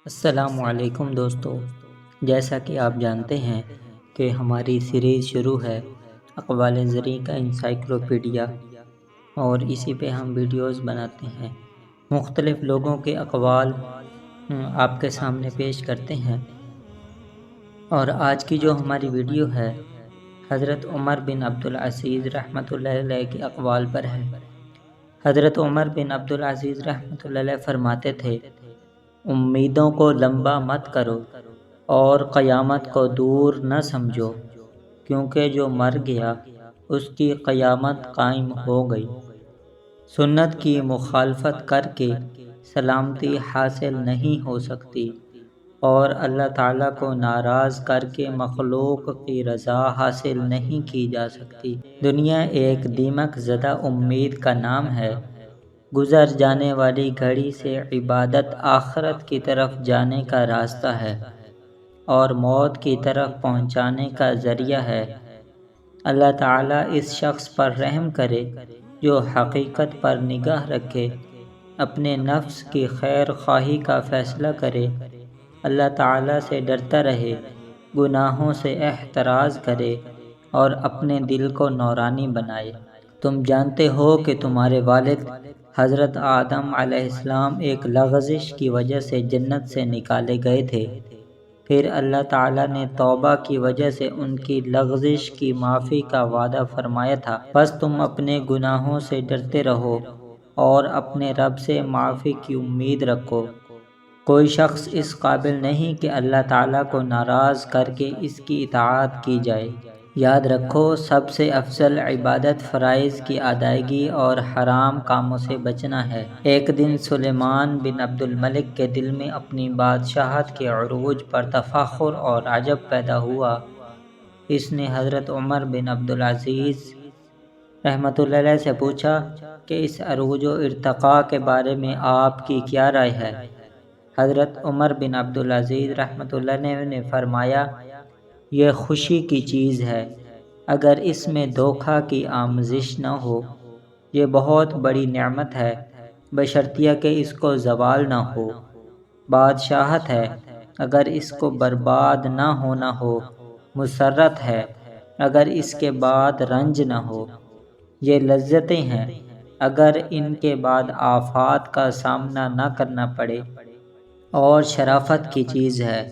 السلام علیکم دوستو، جیسا کہ آپ جانتے ہیں کہ ہماری سیریز شروع ہے اقوال زریں کا انسائکلوپیڈیا، اور اسی پہ ہم ویڈیوز بناتے ہیں، مختلف لوگوں کے اقوال آپ کے سامنے پیش کرتے ہیں۔ اور آج کی جو ہماری ویڈیو ہے حضرت عمر بن عبدالعزیز رحمۃ اللہ علیہ کے اقوال پر ہے۔ حضرت عمر بن عبدالعزیز رحمۃ اللہ علیہ فرماتے تھے، امیدوں کو لمبا مت کرو اور قیامت کو دور نہ سمجھو، کیونکہ جو مر گیا اس کی قیامت قائم ہو گئی۔ سنت کی مخالفت کر کے سلامتی حاصل نہیں ہو سکتی، اور اللہ تعالیٰ کو ناراض کر کے مخلوق کی رضا حاصل نہیں کی جا سکتی۔ دنیا ایک دیمک زدہ امید کا نام ہے، گزر جانے والی گھڑی سے عبادت آخرت کی طرف جانے کا راستہ ہے اور موت کی طرف پہنچانے کا ذریعہ ہے۔ اللہ تعالیٰ اس شخص پر رحم کرے جو حقیقت پر نگاہ رکھے، اپنے نفس کی خیر خواہی کا فیصلہ کرے، اللہ تعالیٰ سے ڈرتا رہے، گناہوں سے احتراز کرے اور اپنے دل کو نورانی بنائے۔ تم جانتے ہو کہ تمہارے والد حضرت آدم علیہ السلام ایک لغزش کی وجہ سے جنت سے نکالے گئے تھے، پھر اللہ تعالیٰ نے توبہ کی وجہ سے ان کی لغزش کی معافی کا وعدہ فرمایا تھا۔ بس تم اپنے گناہوں سے ڈرتے رہو اور اپنے رب سے معافی کی امید رکھو۔ کوئی شخص اس قابل نہیں کہ اللہ تعالیٰ کو ناراض کر کے اس کی اطاعت کی جائے۔ یاد رکھو، سب سے افضل عبادت فرائض کی ادائیگی اور حرام کاموں سے بچنا ہے۔ ایک دن سلیمان بن عبد الملک کے دل میں اپنی بادشاہت کے عروج پر تفاخر اور عجب پیدا ہوا۔ اس نے حضرت عمر بن عبدالعزیز رحمۃ اللہ علیہ سے پوچھا کہ اس عروج و ارتقاء کے بارے میں آپ کی کیا رائے ہے؟ حضرت عمر بن عبدالعزیز رحمۃ اللہ علیہ نے فرمایا، یہ خوشی کی چیز ہے اگر اس میں دھوکہ کی آمیزش نہ ہو۔ یہ بہت بڑی نعمت ہے بشرطیہ کہ اس کو زوال نہ ہو۔ بادشاہت ہے اگر اس کو برباد نہ ہونا ہو۔ مسرت ہے اگر اس کے بعد رنج نہ ہو۔ یہ لذتیں ہیں اگر ان کے بعد آفات کا سامنا نہ کرنا پڑے، اور شرافت کی چیز ہے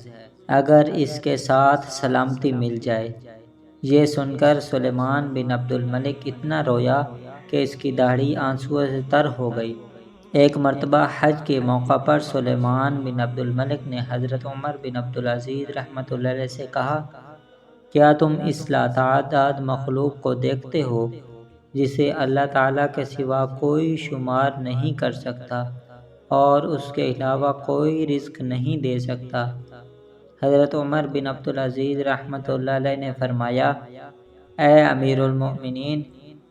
اگر اس کے ساتھ سلامتی مل جائے۔ یہ سن کر سلیمان بن عبد الملک اتنا رویا کہ اس کی داڑھی آنسوؤں سے تر ہو گئی۔ ایک مرتبہ حج کے موقع پر سلیمان بن عبد الملک نے حضرت عمر بن عبدالعزیز رحمۃ اللہ علیہ سے کہا، کیا تم اس لاتعداد مخلوق کو دیکھتے ہو جسے اللہ تعالیٰ کے سوا کوئی شمار نہیں کر سکتا اور اس کے علاوہ کوئی رزق نہیں دے سکتا؟ حضرت عمر بن عبدالعزیز رحمۃ اللہ علیہ نے فرمایا، اے امیر المؤمنین،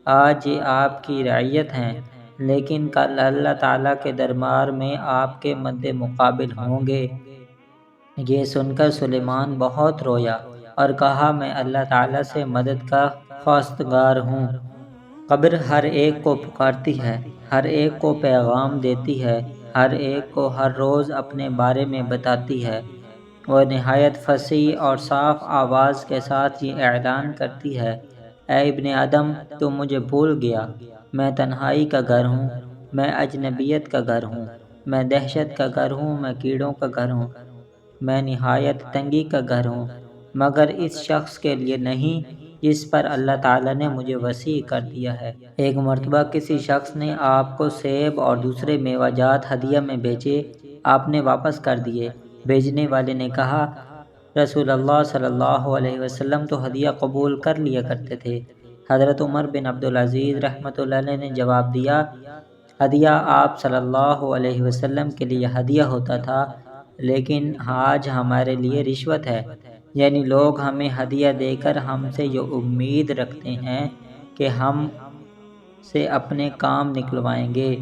آج یہ آپ کی رعیت ہیں، لیکن کل اللہ تعالیٰ کے دربار میں آپ کے مد مقابل ہوں گے۔ یہ سن کر سلیمان بہت رویا اور کہا، میں اللہ تعالیٰ سے مدد کا خواستگار ہوں۔ قبر ہر ایک کو پکارتی ہے، ہر ایک کو پیغام دیتی ہے، ہر ایک کو ہر روز اپنے بارے میں بتاتی ہے۔ وہ نہایت فصیح اور صاف آواز کے ساتھ یہ اعلان کرتی ہے، اے ابن آدم، تو مجھے بھول گیا۔ میں تنہائی کا گھر ہوں، میں اجنبیت کا گھر ہوں، میں دہشت کا گھر ہوں، میں کیڑوں کا گھر ہوں، میں نہایت تنگی کا گھر ہوں، مگر اس شخص کے لیے نہیں جس پر اللہ تعالیٰ نے مجھے وسیع کر دیا ہے۔ ایک مرتبہ کسی شخص نے آپ کو سیب اور دوسرے میوہ جات ہدیہ میں بھیجے، آپ نے واپس کر دیے۔ بھیجنے والے نے کہا، رسول اللہ صلی اللہ علیہ وسلم تو ہدیہ قبول کر لیا کرتے تھے۔ حضرت عمر بن عبدالعزیز رحمۃ اللہ علیہ نے جواب دیا، ہدیہ آپ صلی اللہ علیہ وسلم کے لیے ہدیہ ہوتا تھا، لیکن آج ہمارے لیے رشوت ہے، یعنی لوگ ہمیں ہدیہ دے کر ہم سے یہ امید رکھتے ہیں کہ ہم سے اپنے کام نکلوائیں گے۔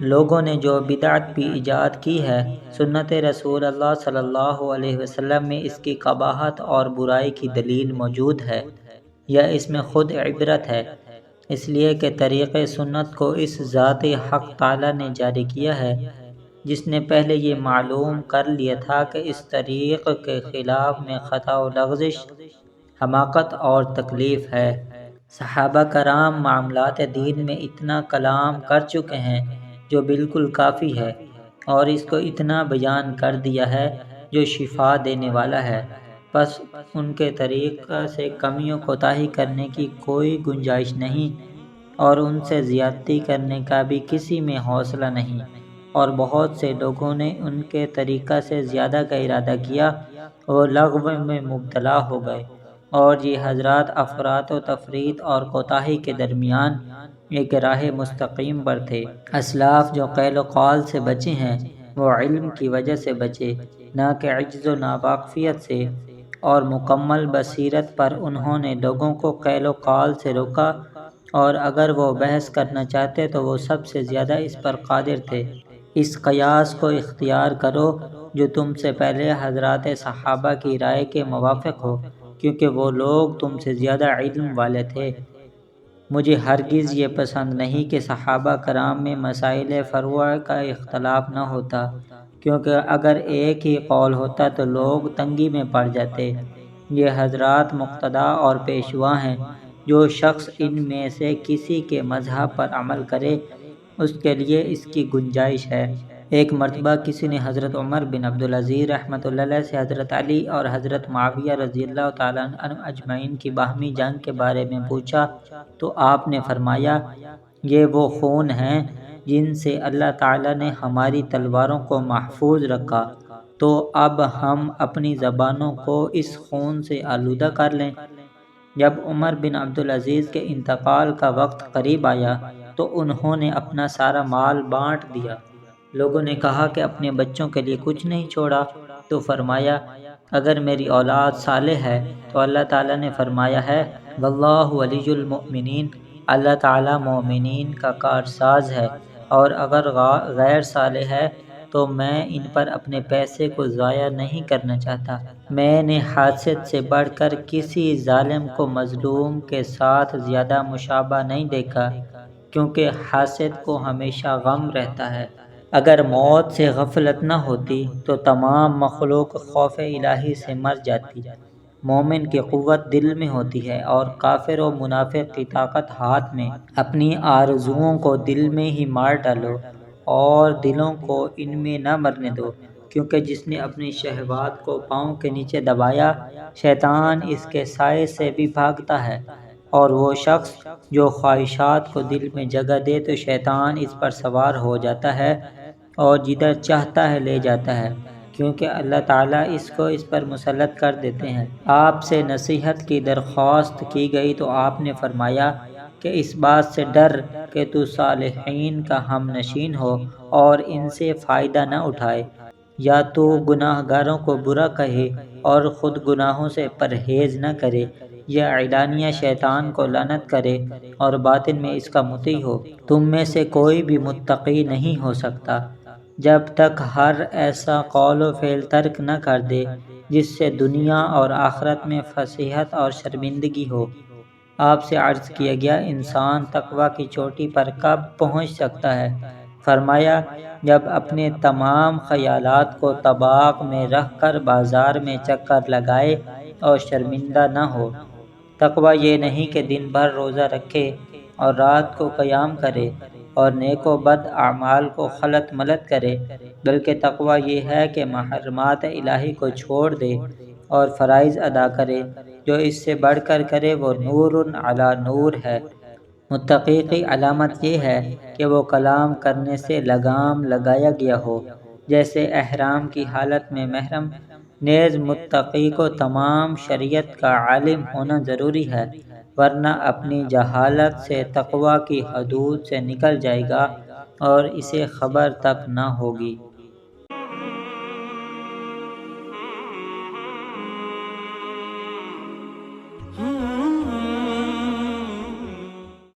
لوگوں نے جو بدعت بھی ایجاد کی ہے، سنت رسول اللہ صلی اللہ علیہ وسلم میں اس کی قباحت اور برائی کی دلیل موجود ہے، یا اس میں خود عبرت ہے، اس لیے کہ طریق سنت کو اس ذات حق تعالیٰ نے جاری کیا ہے جس نے پہلے یہ معلوم کر لیا تھا کہ اس طریق کے خلاف میں خطا و لغزش، حماقت اور تکلیف ہے۔ صحابہ کرام معاملات دین میں اتنا کلام کر چکے ہیں جو بالکل کافی ہے، اور اس کو اتنا بیان کر دیا ہے جو شفا دینے والا ہے، بس ان کے طریقہ سے کمی و کوتاہی کرنے کی کوئی گنجائش نہیں، اور ان سے زیادتی کرنے کا بھی کسی میں حوصلہ نہیں، اور بہت سے لوگوں نے ان کے طریقہ سے زیادہ کا ارادہ کیا، وہ لغو میں مبتلا ہو گئے، اور یہ حضرات افراط و تفریط اور کوتاہی کے درمیان ایک راہ مستقیم پر تھے۔ اسلاف جو قیل و قال سے بچے ہیں وہ علم کی وجہ سے بچے، نہ کہ عجز و ناواقفیت سے، اور مکمل بصیرت پر انہوں نے لوگوں کو قیل و قال سے روکا، اور اگر وہ بحث کرنا چاہتے تو وہ سب سے زیادہ اس پر قادر تھے۔ اس قیاس کو اختیار کرو جو تم سے پہلے حضرات صحابہ کی رائے کے موافق ہو، کیونکہ وہ لوگ تم سے زیادہ علم والے تھے۔ مجھے ہرگز یہ پسند نہیں کہ صحابہ کرام میں مسائل فروع کا اختلاف نہ ہوتا، کیونکہ اگر ایک ہی قول ہوتا تو لوگ تنگی میں پڑ جاتے۔ یہ حضرات مقتدی اور پیشوا ہیں، جو شخص ان میں سے کسی کے مذہب پر عمل کرے اس کے لیے اس کی گنجائش ہے۔ ایک مرتبہ کسی نے حضرت عمر بن عبدالعزیز رحمۃ اللہ علیہ سے حضرت علی اور حضرت معاویہ رضی اللہ تعالیٰ عنہ اجمعین کی باہمی جنگ کے بارے میں پوچھا تو آپ نے فرمایا، یہ وہ خون ہیں جن سے اللہ تعالیٰ نے ہماری تلواروں کو محفوظ رکھا، تو اب ہم اپنی زبانوں کو اس خون سے آلودہ کر لیں۔ جب عمر بن عبدالعزیز کے انتقال کا وقت قریب آیا تو انہوں نے اپنا سارا مال بانٹ دیا۔ لوگوں نے کہا کہ اپنے بچوں کے لیے کچھ نہیں چھوڑا، تو فرمایا، اگر میری اولاد صالح ہے تو اللہ تعالیٰ نے فرمایا ہے، واللہ ولی المؤمنین، اللہ تعالیٰ مومنین کا کارساز ہے، اور اگر غیر صالح ہے تو میں ان پر اپنے پیسے کو ضائع نہیں کرنا چاہتا۔ میں نے حاسد سے بڑھ کر کسی ظالم کو مظلوم کے ساتھ زیادہ مشابہ نہیں دیکھا، کیونکہ حاسد کو ہمیشہ غم رہتا ہے۔ اگر موت سے غفلت نہ ہوتی تو تمام مخلوق خوف الہی سے مر جاتی۔ مومن کی قوت دل میں ہوتی ہے، اور کافر و منافق کی طاقت ہاتھ میں۔ اپنی آرزوؤں کو دل میں ہی مار ڈالو، اور دلوں کو ان میں نہ مرنے دو، کیونکہ جس نے اپنی شہوات کو پاؤں کے نیچے دبایا، شیطان اس کے سائے سے بھی بھاگتا ہے، اور وہ شخص جو خواہشات کو دل میں جگہ دے تو شیطان اس پر سوار ہو جاتا ہے اور جدھر چاہتا ہے لے جاتا ہے، کیونکہ اللہ تعالیٰ اس کو اس پر مسلط کر دیتے ہیں۔ آپ سے نصیحت کی درخواست کی گئی تو آپ نے فرمایا کہ اس بات سے ڈر کہ تو صالحین کا ہم نشین ہو اور ان سے فائدہ نہ اٹھائے، یا تو گناہ گاروں کو برا کہے اور خود گناہوں سے پرہیز نہ کرے، یا اعلانیہ شیطان کو لعنت کرے اور باطن میں اس کا مطیع ہو۔ تم میں سے کوئی بھی متقی نہیں ہو سکتا جب تک ہر ایسا قول و فعل ترک نہ کر دے جس سے دنیا اور آخرت میں فضیحت اور شرمندگی ہو۔ آپ سے عرض کیا گیا، انسان تقویٰ کی چوٹی پر کب پہنچ سکتا ہے؟ فرمایا، جب اپنے تمام خیالات کو طباق میں رکھ کر بازار میں چکر لگائے اور شرمندہ نہ ہو۔ تقویٰ یہ نہیں کہ دن بھر روزہ رکھے اور رات کو قیام کرے اور نیک و بد اعمال کو خلط ملط کرے، بلکہ تقویٰ یہ ہے کہ محرمات الہی کو چھوڑ دے اور فرائض ادا کرے۔ جو اس سے بڑھ کر کرے وہ نور علی نور ہے۔ متقی کی علامت یہ ہے کہ وہ کلام کرنے سے لگام لگایا گیا ہو، جیسے احرام کی حالت میں محرم۔ نیز متقی کو تمام شریعت کا عالم ہونا ضروری ہے، ورنہ اپنی جہالت سے تقویٰ کی حدود سے نکل جائے گا اور اسے خبر تک نہ ہوگی۔